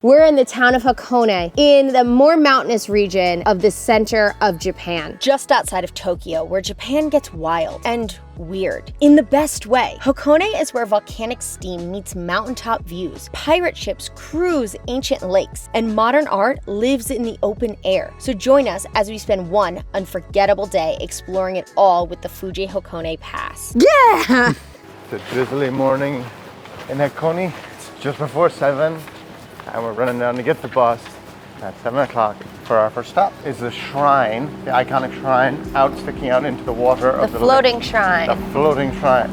We're in the town of Hakone, in the more mountainous region of the center of Japan, just outside of Tokyo, where Japan gets wild and weird in the best way. Hakone is where volcanic steam meets mountaintop views, pirate ships cruise ancient lakes, and modern art lives in the open air. So join us as we spend one unforgettable day exploring it all with the Fuji Hakone Pass. Yeah! It's a drizzly morning in Hakone. It's just before 7. And we're running down to get the bus at 7 o'clock. For our first stop is the shrine, the iconic shrine, sticking out into the water of the floating shrine. The floating shrine.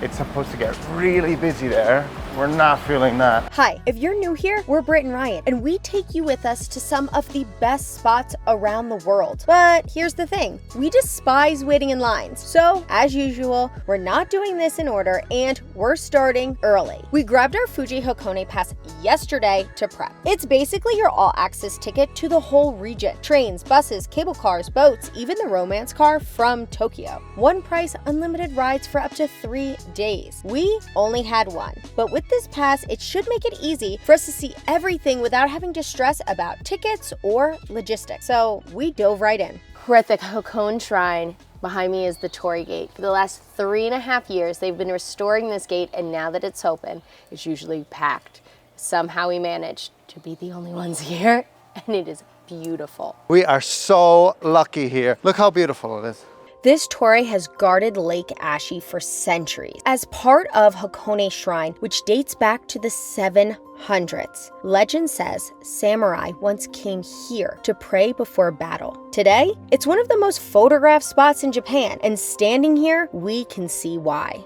It's supposed to get really busy there. We're not feeling that. Hi, if you're new here, we're Britt and Ryan, and we take you with us to some of the best spots around the world. But here's the thing, we despise waiting in lines. So, as usual, we're not doing this in order, and we're starting early. We grabbed our Fuji Hakone Pass yesterday to prep. It's basically your all-access ticket to the whole region. Trains, buses, cable cars, boats, even the romance car from Tokyo. One price, unlimited rides for up to 3 days. We only had one, but with this pass, it should make it easy for us to see everything without having to stress about tickets or logistics. So we dove right in. We're at the Hakone Shrine. Behind me is the Torii Gate. For the last 3.5 years, they've been restoring this gate, and now that it's open, it's usually packed. Somehow we managed to be the only ones here, and it is beautiful. We are so lucky here. Look how beautiful it is. This torii has guarded Lake Ashi for centuries as part of Hakone Shrine, which dates back to the 700s. Legend says samurai once came here to pray before battle. Today, it's one of the most photographed spots in Japan, and standing here, we can see why.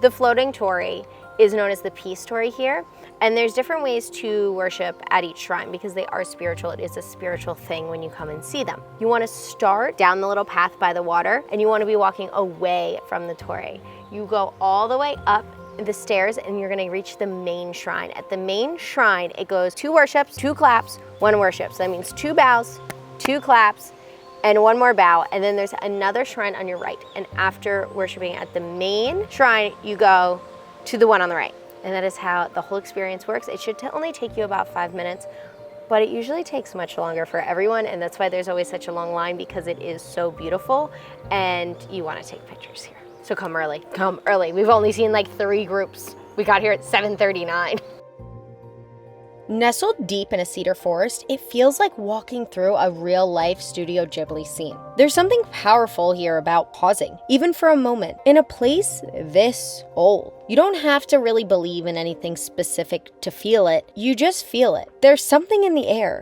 The floating torii is known as the peace torii here, and there's different ways to worship at each shrine because they are spiritual. It is a spiritual thing when you come and see them. You want to start down the little path by the water, and you want to be walking away from the torii. You go all the way up the stairs, and you're going to reach the main shrine. At the main shrine, it goes 2 worships, 2 claps, 1 worship. So that means 2 bows, 2 claps, and 1 more bow, and then there's another shrine on your right. And after worshiping at the main shrine, you go to the one on the right. And that is how the whole experience works. It should only take you about 5 minutes, but it usually takes much longer for everyone, and that's why there's always such a long line, because it is so beautiful and you want to take pictures here. So come early, come early. We've only seen like 3 groups. We got here at 7:39. Nestled deep in a cedar forest, it feels like walking through a real-life Studio Ghibli scene. There's something powerful here about pausing, even for a moment, in a place this old. You don't have to really believe in anything specific to feel it, you just feel it. There's something in the air.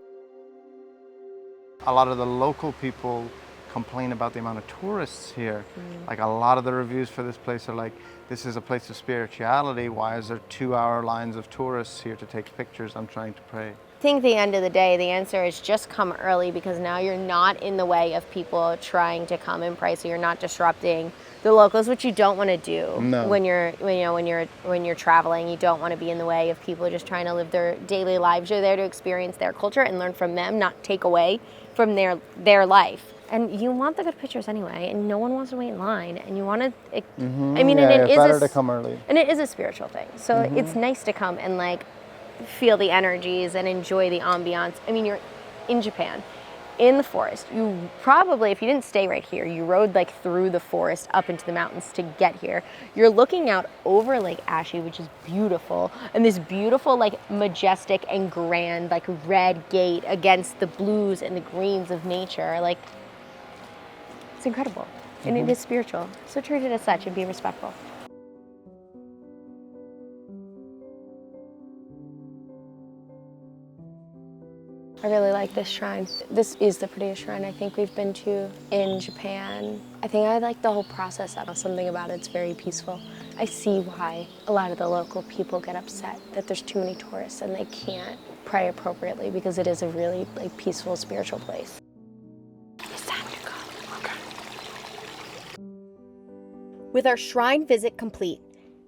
A lot of the local people complain about the amount of tourists here. Like, a lot of the reviews for this place are like, this is a place of spirituality. Why is there 2-hour lines of tourists here to take pictures? I'm trying to pray. I think at the end of the day, the answer is just come early, because now you're not in the way of people trying to come and pray, so you're not disrupting the locals, which you don't want to do. No. When you're traveling. You don't want to be in the way of people just trying to live their daily lives. You're there to experience their culture and learn from them, not take away from their life. And you want the good pictures anyway, and no one wants to wait in line, and you want to, I mean, yeah, and it is better to come early. And it is a spiritual thing. So it's nice to come and like feel the energies and enjoy the ambiance. I mean, you're in Japan, in the forest. You probably, if you didn't stay right here, you rode like through the forest up into the mountains to get here. You're looking out over Lake Ashi, which is beautiful, and this beautiful, like majestic and grand, like red gate against the blues and the greens of nature. Like, it's incredible, and it is spiritual. So treat it as such and be respectful. I really like this shrine. This is the prettiest shrine I think we've been to in Japan. I think I like the whole process of it. Something about it's very peaceful. I see why a lot of the local people get upset that there's too many tourists and they can't pray appropriately, because it is a really like peaceful, spiritual place. It's time to go. Okay. With our shrine visit complete,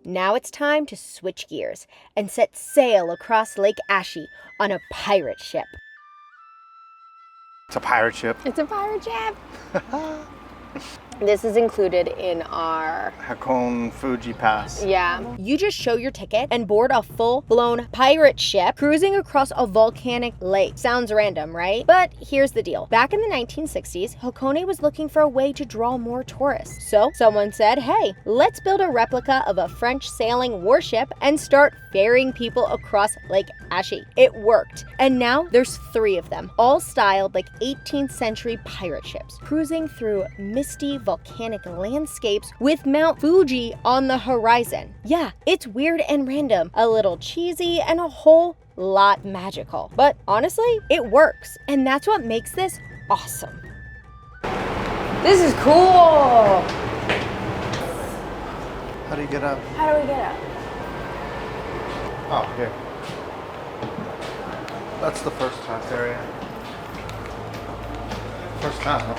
now it's time to switch gears and set sail across Lake Ashi on a pirate ship. It's a pirate ship. It's a pirate ship. This is included in our Hakone Fuji Pass. Yeah. You just show your ticket and board a full-blown pirate ship cruising across a volcanic lake. Sounds random, right? But here's the deal. Back in the 1960s, Hakone was looking for a way to draw more tourists. So someone said, hey, let's build a replica of a French sailing warship and start ferrying people across Lake Ashi. It worked. And now there's 3 of them, all styled like 18th century pirate ships, cruising through misty volcanic landscapes with Mount Fuji on the horizon. Yeah, it's weird and random, a little cheesy, and a whole lot magical. But honestly, it works. And that's what makes this awesome. This is cool. How do you get up? How do we get up? Oh, here. That's the first class area. First class, huh?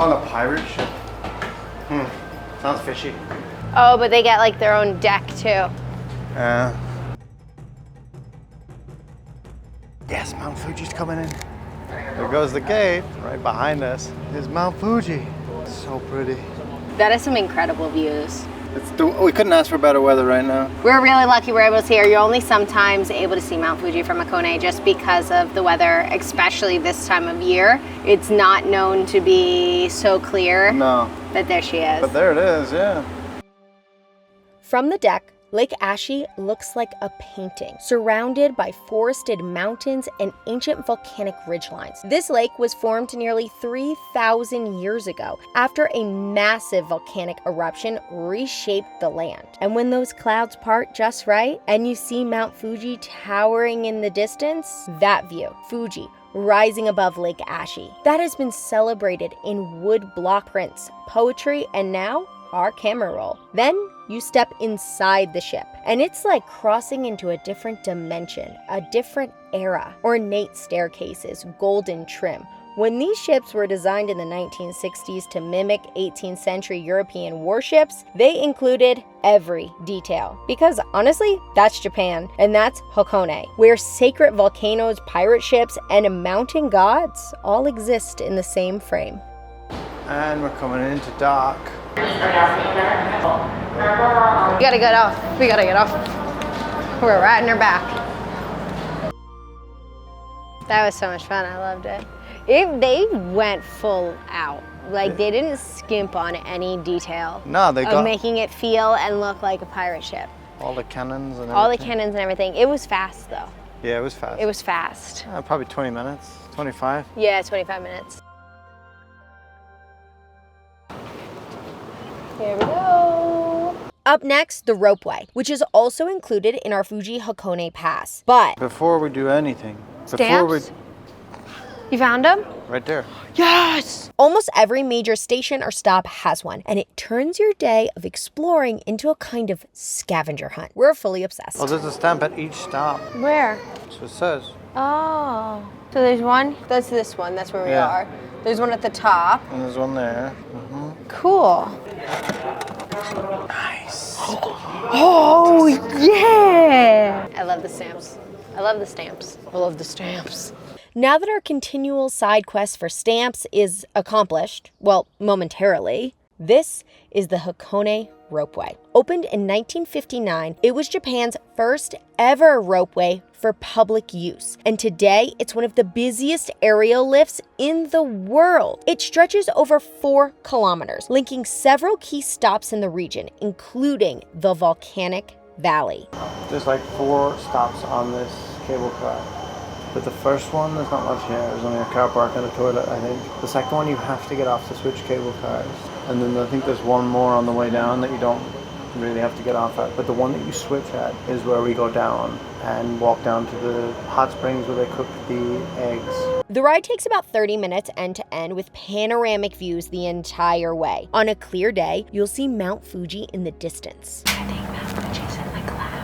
On a pirate ship? Sounds fishy. Oh, but they get like their own deck too. Yes, Mount Fuji's coming in. There goes the gate. Right behind us is Mount Fuji. So pretty. That is some incredible views. We couldn't ask for better weather right now. We're really lucky we're able to see her. You're only sometimes able to see Mount Fuji from Hakone just because of the weather, especially this time of year. It's not known to be so clear. No. But there she is. But there it is, yeah. From the deck, Lake Ashi looks like a painting, surrounded by forested mountains and ancient volcanic ridgelines. This lake was formed nearly 3,000 years ago after a massive volcanic eruption reshaped the land. And when those clouds part just right, and you see Mount Fuji towering in the distance, that view, Fuji, rising above Lake Ashi, that has been celebrated in wood block prints, poetry, and now our camera roll. Then you step inside the ship, and it's like crossing into a different dimension, a different era. Ornate staircases, golden trim. When these ships were designed in the 1960s to mimic 18th century European warships, they included every detail. Because honestly, that's Japan, and that's Hakone, where sacred volcanoes, pirate ships, and mountain gods all exist in the same frame. And we're coming into dock. We gotta get off. We gotta get off. We're riding her back. That was so much fun. I loved it. They went full out. Like, they didn't skimp on any detail. No, they got making it feel and look like a pirate ship. all the cannons and everything. All the cannons and everything. It was fast though. Yeah, it was fast. It was fast. Probably 20 minutes, 25. Yeah, 25 minutes. Here we go. Up next, the Ropeway, which is also included in our Fuji Hakone Pass. But Before we do anything, stamps? You found them? Right there. Yes! Almost every major station or stop has one, and it turns your day of exploring into a kind of scavenger hunt. We're fully obsessed. Oh, there's a stamp at each stop. Where? So it says. Oh. So there's one? That's this one. That's where we are. There's one at the top. And there's one there. Cool. Nice. Oh, yeah! I love the stamps. I love the stamps. I love the stamps. Now that our continual side quest for stamps is accomplished, well, momentarily, this is the Hakone Ropeway. Opened in 1959, it was Japan's first ever ropeway for public use. And today, it's one of the busiest aerial lifts in the world. It stretches over 4 kilometers, linking several key stops in the region, including the volcanic valley. There's like 4 stops on this cable car. But the first one, there's not much here. There's only a car park and a toilet, I think. The second one, you have to get off to switch cable cars. And then I think there's one more on the way down that you don't really have to get off at. But the one that you switch at is where we go down and walk down to the hot springs where they cook the eggs. The ride takes about 30 minutes end to end with panoramic views the entire way. On a clear day, you'll see Mount Fuji in the distance. I think Mount Fuji's in the clouds.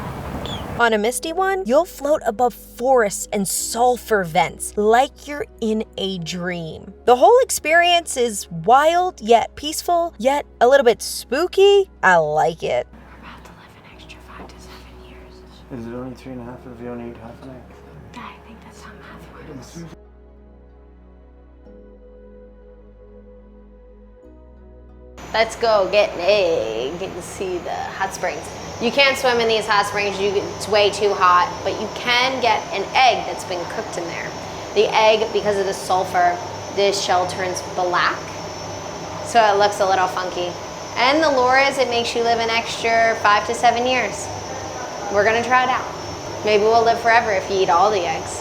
On a misty one, you'll float above forests and sulfur vents like you're in a dream. The whole experience is wild, yet peaceful, yet a little bit spooky. I like it. We're about to live an extra 5 to 7 years. Is it only 3.5 if you only eat half an egg? I think that's how math works. Let's go get an egg and see the hot springs. You can't swim in these hot springs, it's way too hot, but you can get an egg that's been cooked in there. The egg, because of the sulfur, this shell turns black, so it looks a little funky. And the lure is it makes you live an extra 5 to 7 years. We're gonna try it out. Maybe we'll live forever if you eat all the eggs.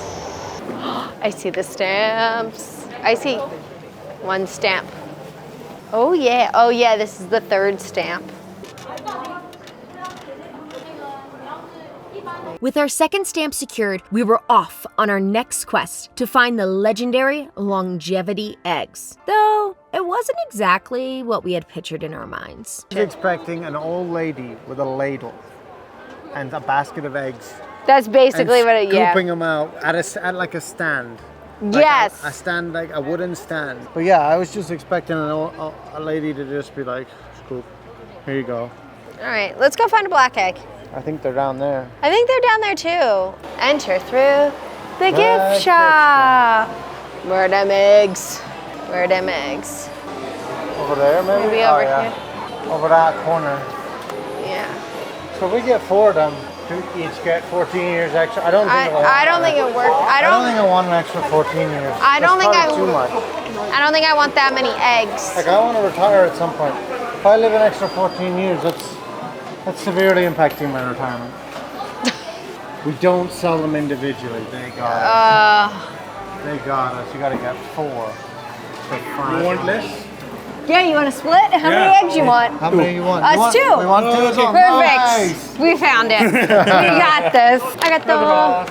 I see the stamps. I see one stamp. Oh yeah, this is the 3rd stamp. With our 2nd stamp secured, we were off on our next quest to find the legendary longevity eggs. Though it wasn't exactly what we had pictured in our minds. I was expecting an old lady with a ladle and a basket of eggs. That's basically what it, yeah. Scooping them out at like a stand. Yes. Like a stand, like a wooden stand. But yeah, I was just expecting a lady to just be like, scoop, here you go. All right, let's go find a black egg. I think they're down there. I think they're down there too. Enter through the gift shop. Where are them eggs? Where are them eggs? Over there, maybe? Maybe over here. Over that corner. Yeah. So we get 4 of them. Each get 14 years extra. I don't think it works. I don't think it worked. I don't think I want an extra 14 years. I don't think That's too much. I don't think I want that many eggs. Like I want to retire at some point. If I live an extra 14 years, that's severely impacting my retirement. We don't sell them individually. They got us. They got us. You got to get 4. You want less? Yeah, you want to split? How many eggs you want? How many you want? Us 2. We want 2 as well. Perfect. Nice. We found it. We got this. I got the whole.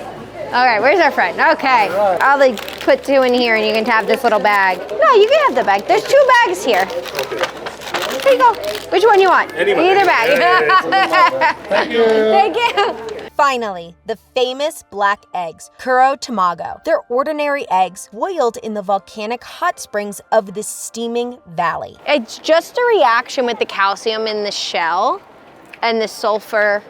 Okay, where's our friend? Okay. I'll like put 2 in here and you can have this little bag. No, you can have the bag. There's 2 bags here. Here you go. Which one you want? Either bag. Thank you. Thank you. Finally, the famous black eggs, Kuro Tamago. They're ordinary eggs boiled in the volcanic hot springs of this steaming valley. It's just a reaction with the calcium in the shell and the sulfur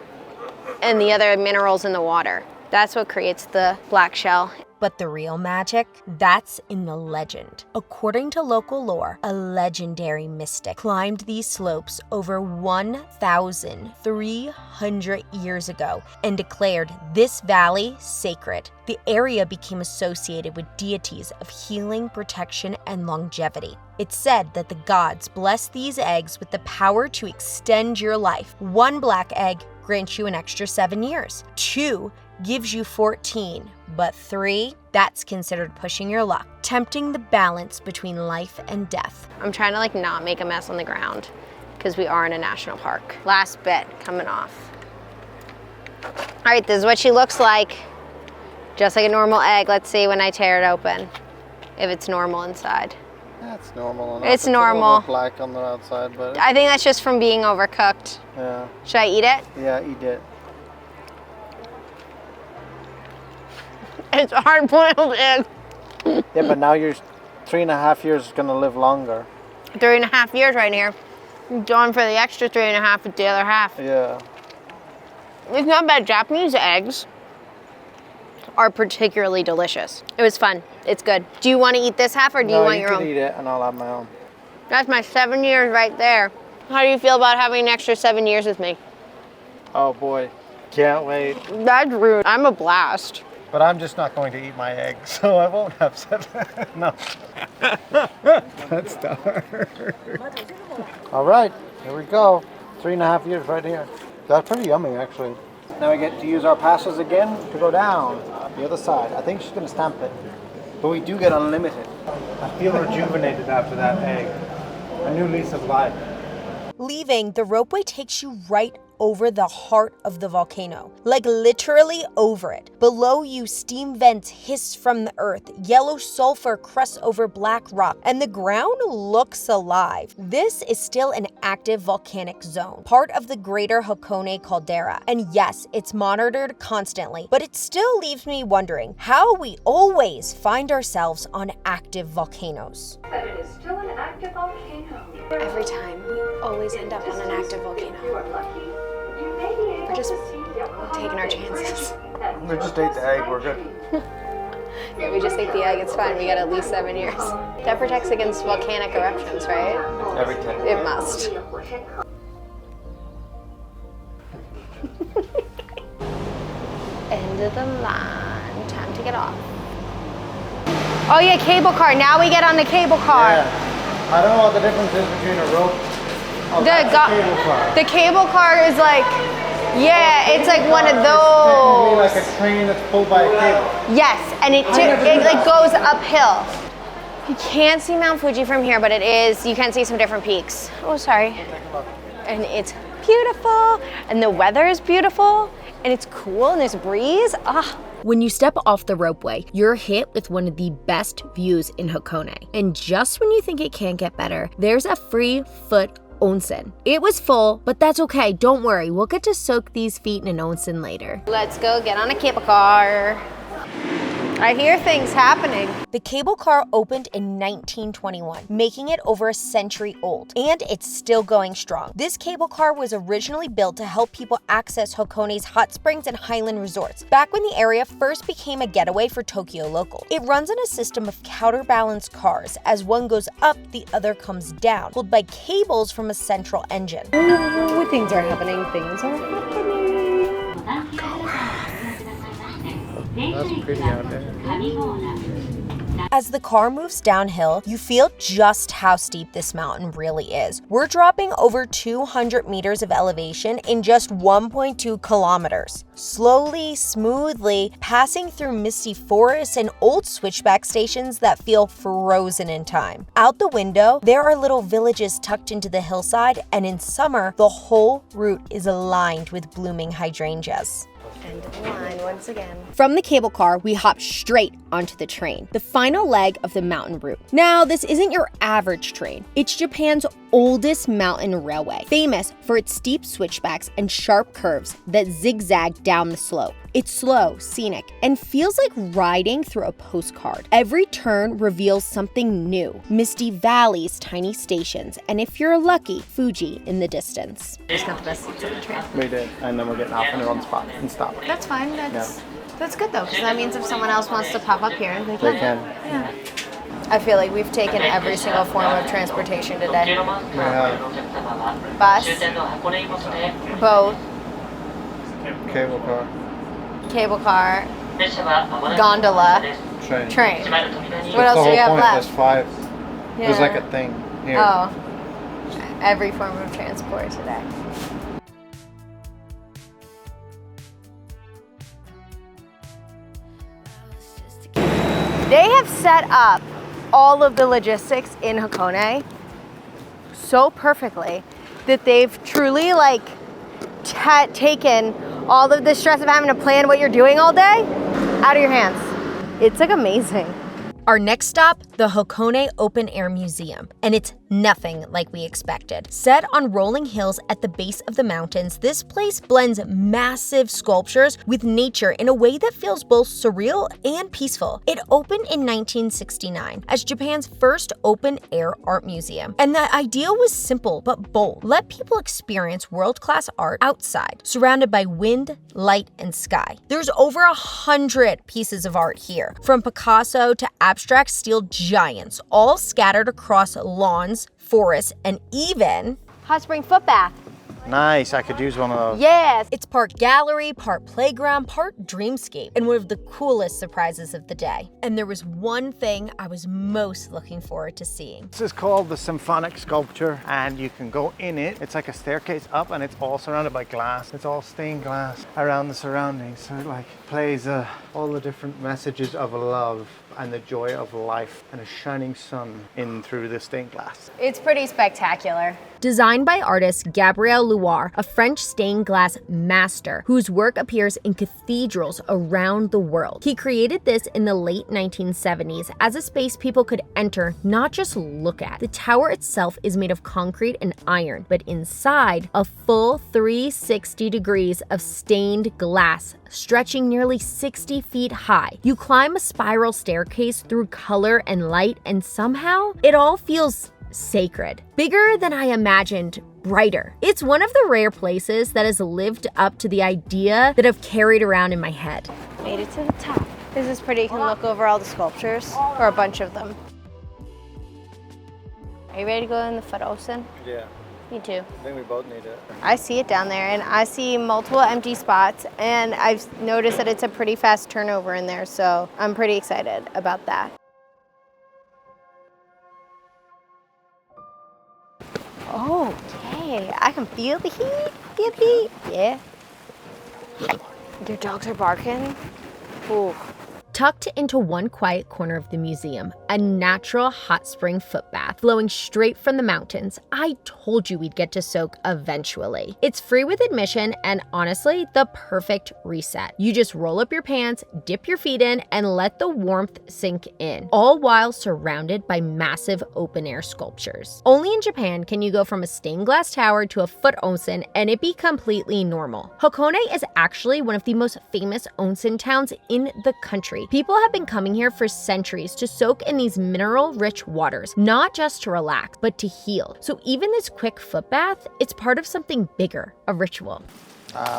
and the other minerals in the water. That's what creates the black shell. But the real magic, that's in the legend. According to local lore, a legendary mystic climbed these slopes over 1,300 years ago and declared this valley sacred. The area became associated with deities of healing, protection, and longevity. It's said that the gods bless these eggs with the power to extend your life. 1 black egg grants you an extra 7 years. 2 gives you 14, but 3, that's considered pushing your luck, tempting the balance between life and death. I'm trying to like not make a mess on the ground because we are in a national park. Last bit coming off. All right, this is what she looks like. Just like a normal egg. Let's see when I tear it open, if it's normal inside. That's normal enough. It's normal. A little black on the outside, but I think that's just from being overcooked. yeah. Should I eat it? Yeah, eat it. It's a hard-boiled egg. Yeah, but now you're 3.5 years gonna live longer. 3.5 years right here. Going for the extra 3.5 with the other half. Yeah. It's not bad. Japanese eggs are particularly delicious. It was fun. It's good. Do you want to eat this half or do you want your own? No, you can eat it and I'll have my own. That's my 7 years right there. How do you feel about having an extra 7 years with me? Oh boy, can't wait. That's rude. I'm a blast. But I'm just not going to eat my eggs, so I won't have 7. No. That's dark. All right, here we go. 3.5 years right here. That's pretty yummy, actually. Now we get to use our passes again to go down the other side. I think she's going to stamp it. But we do get unlimited. I feel rejuvenated after that egg. A new lease of life. Leaving, the ropeway takes you right over the heart of the volcano, like literally over it. Below you, steam vents hiss from the earth, yellow sulfur crusts over black rock, and the ground looks alive. This is still an active volcanic zone, part of the greater Hakone caldera. And yes, it's monitored constantly, but it still leaves me wondering how we always find ourselves on active volcanoos. But it is still an active volcano. Every time, we always end up on an active volcano. You are lucky. You may be able We're just to see taking our chances. We just ate the egg, we're good. Yeah, we just ate the egg. It's fine. We got at least 7 years. That protects against volcanic eruptions, right? Every 10. It must. End of the line. Time to get off. Oh yeah, cable car. Now we get on the cable car. Yeah. I don't know what the difference is between a rope and a cable car. The cable car is like, yeah, it's like one of those. It's like a train that's pulled by a cable. Yes, and it like goes uphill. You can't see Mount Fuji from here, but it is, you can see some different peaks. Oh, sorry. And it's beautiful, and the weather is beautiful, and it's cool, and there's a breeze. Ah. When you step off the ropeway, you're hit with one of the best views in Hakone. And just when you think it can't get better, there's a free foot onsen. It was full, but that's okay. Don't worry. We'll get to soak these feet in an onsen later. Let's go get on a cable car. I hear things happening. The cable car opened in 1921, making it over a century old, and it's still going strong. This cable car was originally built to help people access Hakone's hot springs and highland resorts, back when the area first became a getaway for Tokyo locals. It runs on a system of counterbalanced cars. As one goes up, the other comes down, pulled by cables from a central engine. Ooh, things are happening. Things are happening. That's pretty out there. As the car moves downhill, you feel just how steep this mountain really is. We're dropping over 200 meters of elevation in just 1.2 kilometers. Slowly, smoothly, passing through misty forests and old switchback stations that feel frozen in time. Out the window, there are little villages tucked into the hillside, and in summer, the whole route is aligned with blooming hydrangeas. End of the line once again. From the cable car, we hop straight onto the train, the final leg of the mountain route. Now, this isn't your average train. It's Japan's oldest mountain railway, famous for its steep switchbacks and sharp curves that zigzag down the slope. It's slow, scenic, and feels like riding through a postcard. Every turn reveals something new. Misty valleys, tiny stations, and if you're lucky, Fuji in the distance. Just got the best seats on the train. We did, and then we're getting off in the wrong spot and stop. That's fine. That's good though, because that means if someone else wants to pop up here, they can. They can. Yeah. I feel like we've taken every single form of transportation today. We have Bus, boat, cable car, gondola, train. What else do we have left? There's 5. Yeah. There's like a thing here. Oh, every form of transport today. They have set up all of the logistics in Hakone so perfectly that they've truly like taken all of the stress of having to plan what you're doing all day out of your hands. It's like amazing. Our next stop, the Hakone Open Air Museum, and it's nothing like we expected. Set on rolling hills at the base of the mountains, this place blends massive sculptures with nature in a way that feels both surreal and peaceful. It opened in 1969 as Japan's first open-air art museum, and the idea was simple but bold. Let people experience world-class art outside, surrounded by wind, light, and sky. There's over 100 pieces of art here, from Picasso to abstract steel giants, all scattered across lawns, forests, and even Hot spring foot bath. Nice, I could use one of those. Yes. it's part gallery, part playground, part dreamscape, and one of the coolest surprises of the day. And there was one thing I was most looking forward to seeing. This is called the symphonic sculpture, and you can go in it. It's like a staircase up, and it's all surrounded by glass. It's all stained glass around the surroundings, so it like plays all the different messages of love and the joy of life and a shining sun in through the stained glass. It's pretty spectacular. Designed by artist Gabriel Loire, a French stained glass master whose work appears in cathedrals around the world. He created this in the late 1970s as a space people could enter, not just look at. The tower itself is made of concrete and iron, but inside, a full 360 degrees of stained glass stretching nearly 60 feet high. You climb a spiral staircase through color and light, and somehow it all feels sacred. Bigger than I imagined, brighter. It's one of the rare places that has lived up to the idea that I've carried around in my head. Made it to the top. This is pretty. You can look over all the sculptures, or a bunch of them. Are you ready to go in the foot Onsen? Yeah, Me too. I think we both need it. I see it down there, and I see multiple empty spots, and I've noticed that it's a pretty fast turnover in there, so I'm pretty excited about that. Okay, I can feel the heat, Yeah. Their dogs are barking. Ooh. Tucked into one quiet corner of the museum, a natural hot spring foot bath flowing straight from the mountains. I told you we'd get to soak eventually. It's free with admission and honestly, the perfect reset. You just roll up your pants, dip your feet in, and let the warmth sink in, all while surrounded by massive open air sculptures. Only in Japan can you go from a stained glass tower to a foot onsen and it be completely normal. Hakone is actually one of the most famous onsen towns in the country. People have been coming here for centuries to soak in these mineral-rich waters, not just to relax, but to heal. So even this quick foot bath, it's part of something bigger, a ritual.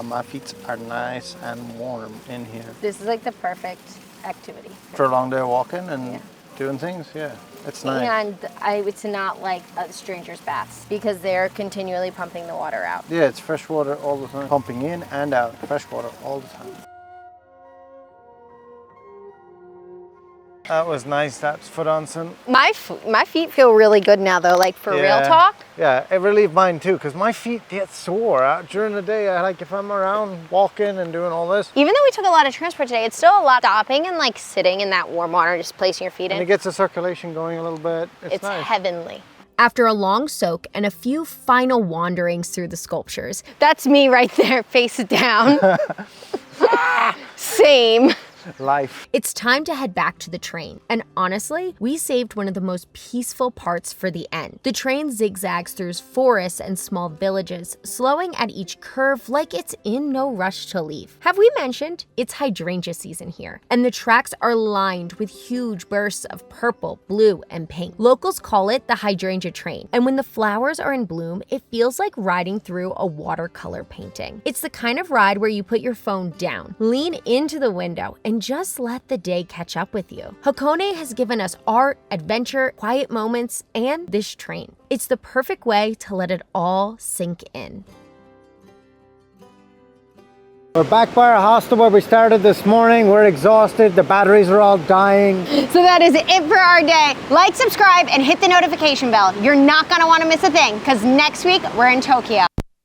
My feet are nice and warm in here. This is like the perfect activity. For a long day of walking and doing things, yeah. It's nice. And it's not like a stranger's baths because they're continually pumping the water out. Yeah, it's fresh water all the time. Pumping in and out, fresh water all the time. That was nice, that's foot onsen. My feet feel really good now though, like for real talk. Yeah, it relieved mine too, because my feet get sore during the day. If I'm around walking and doing all this. Even though we took a lot of transport today, it's still a lot stopping and like sitting in that warm water and just placing your feet in. And it gets the circulation going a little bit. It's nice. Heavenly. After a long soak and a few final wanderings through the sculptures, that's me right there, face down. Same. Life. It's time to head back to the train. And honestly, we saved one of the most peaceful parts for the end. The train zigzags through forests and small villages, slowing at each curve like it's in no rush to leave. Have we mentioned it's hydrangea season here? And the tracks are lined with huge bursts of purple, blue, and pink. Locals call it the hydrangea train. And when the flowers are in bloom, it feels like riding through a watercolor painting. It's the kind of ride where you put your phone down, lean into the window, and just let the day catch up with you. Hakone has given us art, adventure, quiet moments, and this train. It's the perfect way to let it all sink in. We're back by our hostel where we started this morning. We're exhausted. The batteries are all dying. So that is it for our day. Like, subscribe, and hit the notification bell. You're not gonna wanna miss a thing, because next week we're in Tokyo.